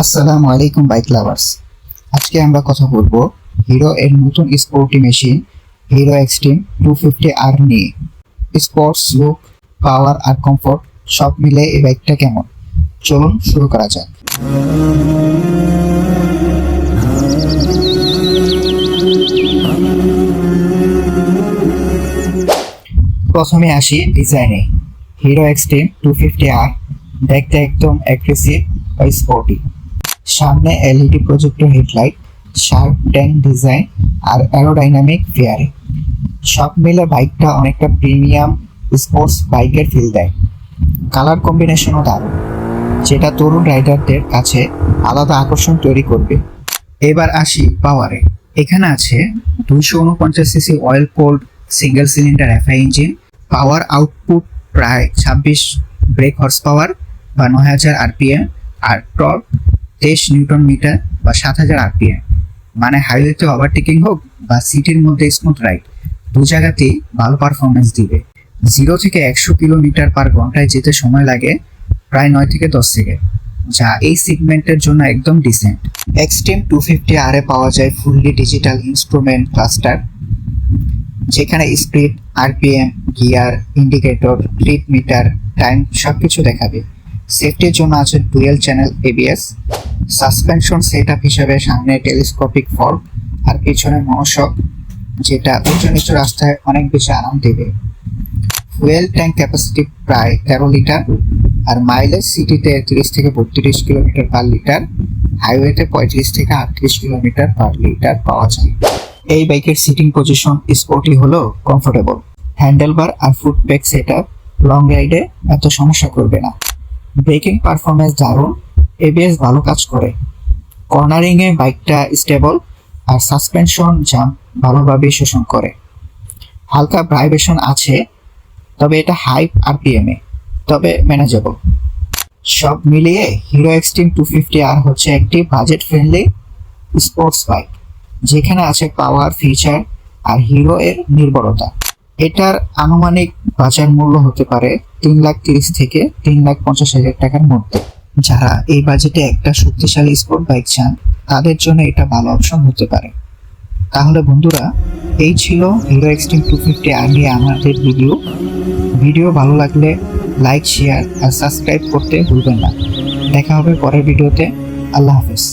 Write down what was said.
আসসালামু আলাইকুম bike lovers. আজকে আমরা কথা বলবো হিরো এর নতুন sporty machine hero extreme 250R নিয়ে। স্পোর্টস লুক, পাওয়ার আর কমফোর্ট সব মিলে এই বাইকটা কেমন, চলুন শুরু করা যাক। প্রথমে আসি ডিজাইনে। হিরো এক্সট্রিম 250R দেখতে একদম অ্যাগ্রেসিভ বা স্পোর্টি। সামনে LED projector headlight, sharp tank design আর অ্যারোডাইনামিক ফেয়ারিং সব মিলে বাইকটা অনেকটা প্রিমিয়াম স্পোর্টস বাইকের ফিল দেয়। কালার কম্বিনেশনও দারুণ, যেটা তরুণ রাইডারদের কাছে আলাদা আকর্ষণ তৈরি করবে। এবার আসি পাওয়ারে। এখানে আছে 249 CC oil cold single cylinder FI engine, power output প্রায় 26 ব্রেক হর্স পাওয়ার বা 9000 আরপিএম আর টর্ক 23 নিউটন মিটার বা 7000 আরপিএম। মানে হাইওয়েতে ওভারটেকিং হোক বা সিটির মধ্যে স্মুথ রাইড, দু জায়গাতেই ভালো পারফরমেন্স দিবে। 0 থেকে 100 কিলোমিটার পার ঘন্টায় যেতে সময় লাগে প্রায় 9 থেকে 10 সেকেন্ড, যা এই সেগমেন্টের জন্য একদম ডিসেন্ট। এক্সট্রিম 250R এ পাওয়া যায় ফুললি ডিজিটাল ইনস্ট্রুমেন্ট ক্লাস্টার, যেখানে speed, RPM, gear, indicator, trip meter, time সবকিছু দেখাবে। সেফটির জন্য আছে dual channel ABS, suspension setup হিসেবে সামনে টেলিস্কোপিক ফর্ক আর পিছনে মনোশক, যেটা উঁচু নিচু রাস্তায় অনেক বেশি আরাম দেবে। ফুয়েল ট্যাঙ্ক ক্যাপাসিটি প্রায় 13 লিটার আর মাইলেজ সিটিতে 30 থেকে 32 কিলোমিটার পার লিটার, হাইওয়েতে 35 থেকে 38 কিলোমিটার পার লিটার পাওয়া যায়। এই বাইকের সিটিং পজিশন স্পোর্টি হলেও কমফোর্টেবল। হ্যান্ডেলবার আর ফুট পেগ সেটআপ লং রাইডে এত সমস্যা করবে না। ব্রেকিং পারফরমেন্স দারুণ, এবিএস ভালো কাজ করে, কর্নারিং এ বাইকটা স্টেবল আর সাসপেনশন জাম্প ভালোভাবে শোষণ করে। হালকা ভাইব্রেশন আছে, তবে এটা হাই আরপিএম এ, তবে ম্যানেজেবল। সব মিলিয়ে হিরো এক্সট্রিম 250R হচ্ছে একটি বাজেট ফ্রেন্ডলি স্পোর্টস বাইক, যেখানে আছে পাওয়ার, ফিচার আর হিরো এর নির্ভরতা। এটার আনুমানিক বাজার মূল্য হতে পারে 3,30,000 থেকে 3,50,000 টাকার মধ্যে। যারা এই বাজেটে একটা শক্তিশালী স্পোর্ট বাইক চান, তাদের জন্য এটা ভালো অপশন হতে পারে। তাহলে বন্ধুরা, এই ছিল হিরো এক্সট্রিম 250R নিয়ে আমাদের ভিডিও ভালো লাগলে লাইক, শেয়ার আর সাবস্ক্রাইব করতে ভুলবেন না। দেখা হবে পরের ভিডিওতে। আল্লাহ হাফেজ।